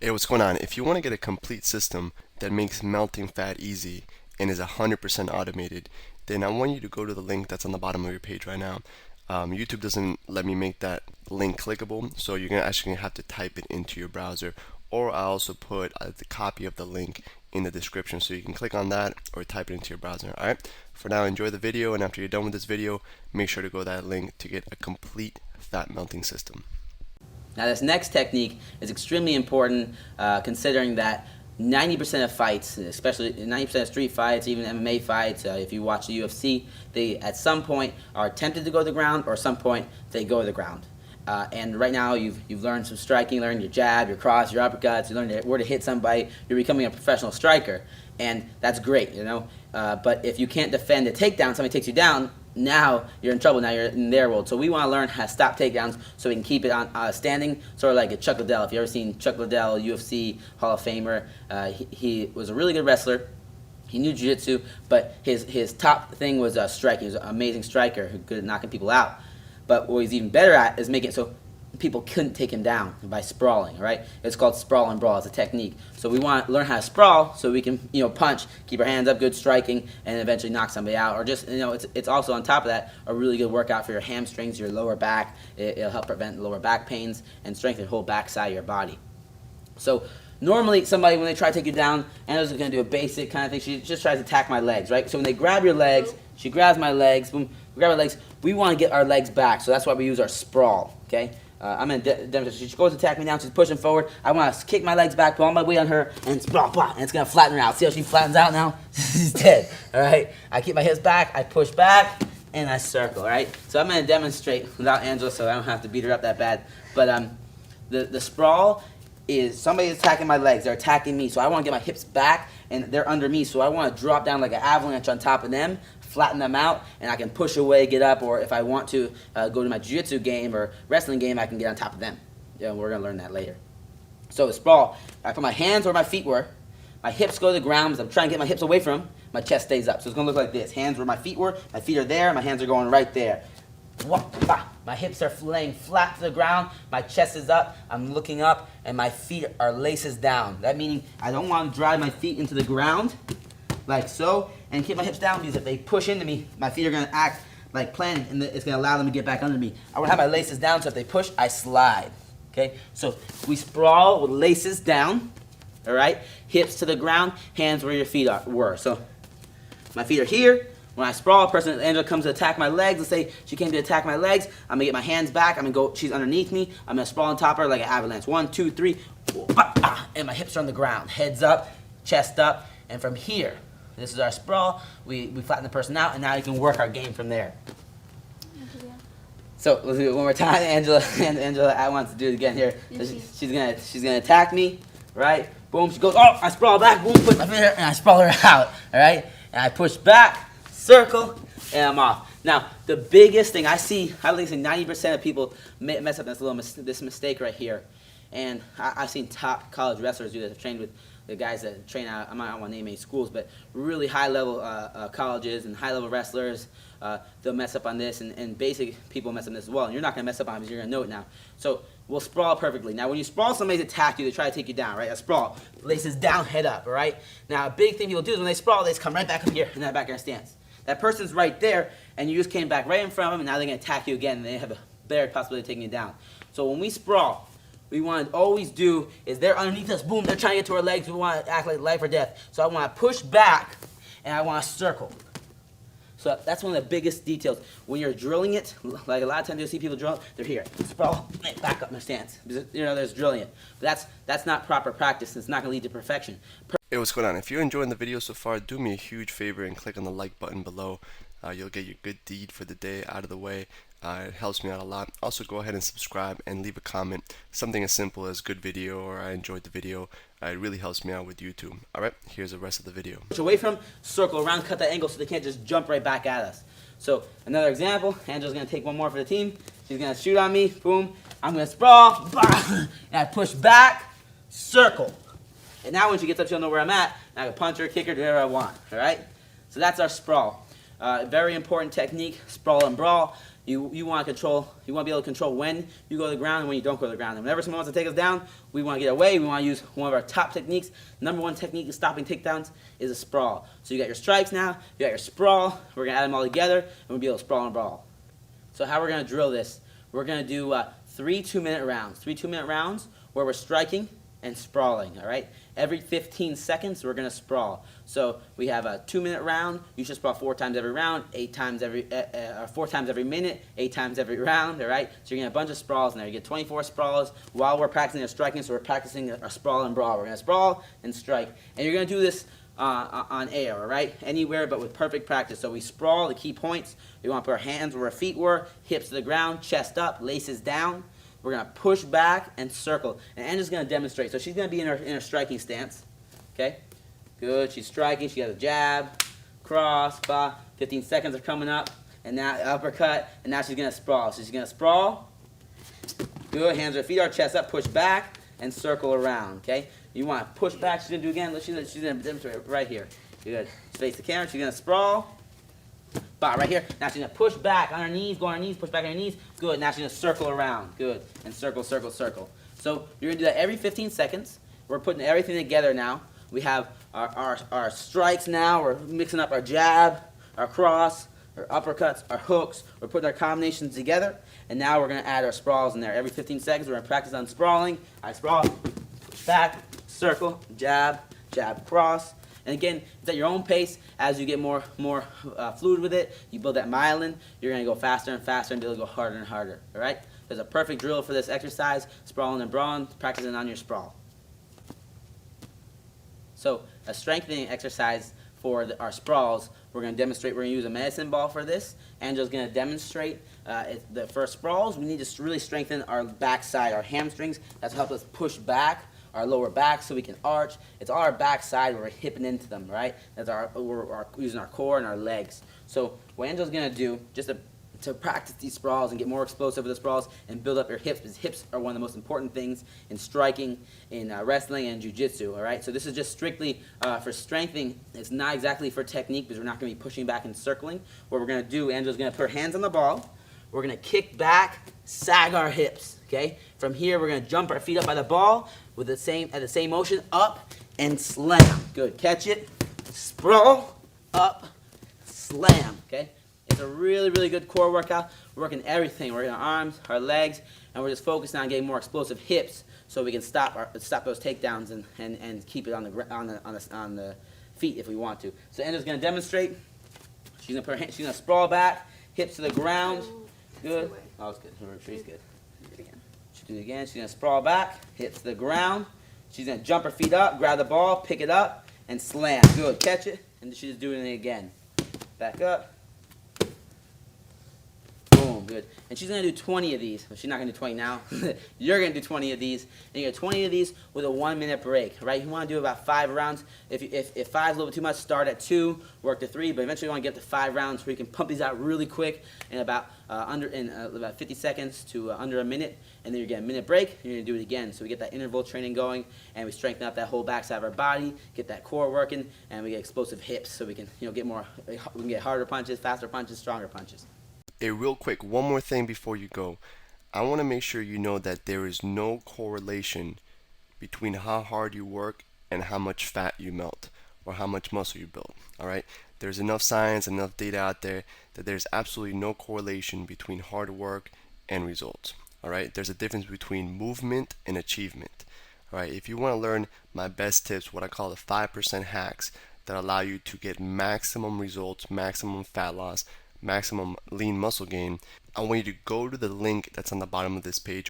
Hey, what's going on? If you want to get a complete system that makes melting fat easy and is 100% automated, then I want you to go to the link that's on the bottom of your page right now. YouTube doesn't let me make that link clickable, so you're actually gonna have to type it into your browser, or I also put the copy of the link in the description, so you can click on that or type it into your browser. All right. For now, enjoy the video, and after you're done with this video, make sure to go to that link to get a complete fat melting system. Now this next technique is extremely important considering that 90% of fights, especially 90% of street fights, even MMA fights, if you watch the UFC, they at some point are tempted to go to the ground, or at some point they go to the ground. And right now you've learned some striking, you learned your jab, your cross, your uppercuts, you learned where to hit somebody, you're becoming a professional striker, and that's great, you know. But if you can't defend a takedown, somebody takes you down, now you're in trouble. Now you're in their world. So we want to learn how to stop takedowns so we can keep it on standing, sort of like a Chuck Liddell. If you've ever seen Chuck Liddell, UFC Hall of Famer, he was a really good wrestler. He knew jiu-jitsu, but his top thing was striking. He was an amazing striker who good at knocking people out. But what he's even better at is making it so people couldn't take him down by sprawling, right? It's called sprawl and brawl. It's a technique. So we want to learn how to sprawl so we can, punch, keep our hands up, good striking, and eventually knock somebody out. Or just, it's also on top of that a really good workout for your hamstrings, your lower back. It'll help prevent lower back pains and strengthen the whole back side of your body. So normally somebody, when they try to take you down, Angela's going to do a basic kind of thing. She just tries to attack my legs, right? So when they grab your legs, she grabs my legs, boom, we grab our legs. We want to get our legs back, so that's why we use our sprawl, okay? I'm going to demonstrate. She goes to attack me now. She's pushing forward. I want to kick my legs back, put all my weight on her, and sprawl, blah, and it's going to flatten her out. See how she flattens out now? She's dead, all right? I keep my hips back. I push back, and I circle, all right? So I'm going to demonstrate without Angela, so I don't have to beat her up that bad. But the sprawl is somebody attacking my legs. They're attacking me, so I want to get my hips back, and they're under me, so I want to drop down like an avalanche on top of them, flatten them out, and I can push away, get up, or if I want to go to my jiu-jitsu game or wrestling game, I can get on top of them. Yeah, we're going to learn that later. So the sprawl, I put my hands where my feet were, my hips go to the ground, I'm trying to get my hips away from them, my chest stays up. So it's going to look like this. Hands where my feet were, my feet are there, my hands are going right there. My hips are laying flat to the ground, my chest is up, I'm looking up, and my feet are laces down. That meaning I don't want to drive my feet into the ground, like so, and keep my hips down, because if they push into me, my feet are going to act like planning, and it's going to allow them to get back under me. I want to have my laces down, so if they push, I slide. Okay, so we sprawl with laces down, all right? Hips to the ground, hands where your feet were. So my feet are here. When I sprawl, Angela comes to attack my legs. Let's say she came to attack my legs. I'm going to get my hands back. I'm going to go, she's underneath me. I'm going to sprawl on top of her like an avalanche. 1, 2, 3, and my hips are on the ground. Heads up, chest up, and from here, this is our sprawl. We flatten the person out, and now you can work our game from there. So let's do it one more time. Angela, I want to do it again here. So she's gonna attack me, right? Boom. She goes. Oh, I sprawl back. Boom. Put my finger, and I sprawl her out. All right. And I push back, circle, and I'm off. Now the biggest thing I see 90% of people mess up this mistake right here, and I've seen top college wrestlers do this. I've trained with the guys that train out, I don't want to name any schools, but really high-level colleges and high-level wrestlers, they'll mess up on this, and basic people mess up on this as well. And you're not going to mess up on it because you're going to know it now. So we'll sprawl perfectly. Now, when you sprawl, somebody's attacked you. They try to take you down, right? A sprawl. Laces down, head up, all right? Now, a big thing people do is when they sprawl, they just come right back up here in that back air stance. That person's right there, and you just came back right in front of them, and now they're going to attack you again, and they have a better possibility of taking you down. So when we sprawl, we want to always do is they're underneath us, boom, they're trying to get to our legs, we want to act like life or death. So I want to push back, and I want to circle. So that's one of the biggest details. When you're drilling it, like a lot of times you'll see people drill, they're here, sprawl, back up in their stance. There's drilling it. But that's not proper practice. It's not going to lead to perfection. Hey, what's going on? If you're enjoying the video so far, do me a huge favor and click on the like button below. You'll get your good deed for the day out of the way. It helps me out a lot. Also, go ahead and subscribe and leave a comment. Something as simple as good video or I enjoyed the video. It really helps me out with YouTube. Alright, here's the rest of the video. Push away from, circle around, cut that angle so they can't just jump right back at us. So another example, Angela's going to take one more for the team. She's going to shoot on me, boom. I'm going to sprawl, and I push back, circle. And now when she gets up, she'll know where I'm at. And I can punch her, kick her, do whatever I want. Alright? So that's our sprawl. Very important technique, sprawl and brawl. You want to be able to control when you go to the ground and when you don't go to the ground. And whenever someone wants to take us down, we want to get away. We want to use one of our top techniques. Number one technique in stopping takedowns is a sprawl. So you got your strikes now, you got your sprawl. We're going to add them all together, and we'll be able to sprawl and brawl. So how we're going to drill this, we're going to do 3 2-minute rounds. 3 2-minute rounds where we're striking and sprawling, all right? Every 15 seconds, we're going to sprawl. So we have a 2-minute round. You should sprawl 4 times every round, 4 times every minute, 8 times every round, all right? So you're going to get a bunch of sprawls in there. You get 24 sprawls while we're practicing our striking, so we're practicing our sprawl and brawl. We're going to sprawl and strike. And you're going to do this on air, all right? Anywhere but with perfect practice. So we sprawl, the key points. We want to put our hands where our feet were, hips to the ground, chest up, laces down. We're going to push back and circle. And Angela's going to demonstrate. So she's going to be in her striking stance. Okay? Good. She's striking. She has a jab, cross, 15 seconds are coming up. And now uppercut. And now she's going to sprawl. So she's going to sprawl. Good. Hands or feet are chest up, push back, and circle around. Okay? You want to push back. She's going to do it again. She's going to demonstrate right here. Good. Face the camera. She's going to sprawl. Right here. Now she's going to push back on her knees, go on her knees, push back on her knees. Good. Now she's going to circle around. Good. And circle, circle, circle. So you're going to do that every 15 seconds. We're putting everything together now. We have our strikes now. We're mixing up our jab, our cross, our uppercuts, our hooks. We're putting our combinations together. And now we're going to add our sprawls in there. Every 15 seconds, we're going to practice on sprawling. I sprawl, push back, circle, jab, jab, cross. And again, it's at your own pace. As you get more fluid with it, you build that myelin, you're going to go faster and faster and be able to go harder and harder. All right? There's a perfect drill for this exercise, sprawling and brawling, practicing on your sprawl. So a strengthening exercise for our sprawls, we're going to demonstrate, we're going to use a medicine ball for this. Angela's going to demonstrate the first sprawls. We need to really strengthen our backside, our hamstrings. That's help us push back our lower back so we can arch. It's all our backside where we're hipping into them, right? We're using our core and our legs. So what Angela's going to do, just to practice these sprawls and get more explosive with the sprawls and build up your hips, because hips are one of the most important things in striking, in wrestling, and jiu-jitsu, all right? So this is just strictly for strengthening. It's not exactly for technique because we're not going to be pushing back and circling. What we're going to do, Angela's going to put her hands on the ball. We're going to kick back, sag our hips, okay? From here, we're going to jump our feet up by the ball with at the same motion, up and slam. Good. Catch it, sprawl, up, slam, okay? It's a really, really good core workout. We're working everything. We're working our arms, our legs, and we're just focusing on getting more explosive hips so we can stop those takedowns and keep it on the feet if we want to. So Angela's going to demonstrate. She's going to sprawl back, hips to the ground. Good. Oh, it's good. Her retreat's good. She'll do it again. She's going to sprawl back, hips to the ground. She's going to jump her feet up, grab the ball, pick it up, and slam. Good. Catch it. And she's doing it again. Back up. Boom. Good. And she's going to do 20 of these. Well, she's not going to do 20 now. You're going to do 20 of these. And you get 20 of these with a 1-minute break, right? You want to do about 5 rounds. If 5 is a little bit too much, start at 2, work to 3, but eventually you want to get to 5 rounds where you can pump these out really quick in about 50 seconds to under a minute, and then you get a minute break, and you're going to do it again. So we get that interval training going, and we strengthen up that whole backside of our body, get that core working, and we get explosive hips so we can we can get harder punches, faster punches, stronger punches. Hey, real quick, one more thing before you go. I want to make sure you know that there is no correlation between how hard you work and how much fat you melt or how much muscle you build. All right? There's enough science, enough data out there that there's absolutely no correlation between hard work and results. All right? There's a difference between movement and achievement. All right? If you want to learn my best tips, what I call the 5% hacks that allow you to get maximum results, maximum fat loss, maximum lean muscle gain, I want you to go to the link that's on the bottom of this page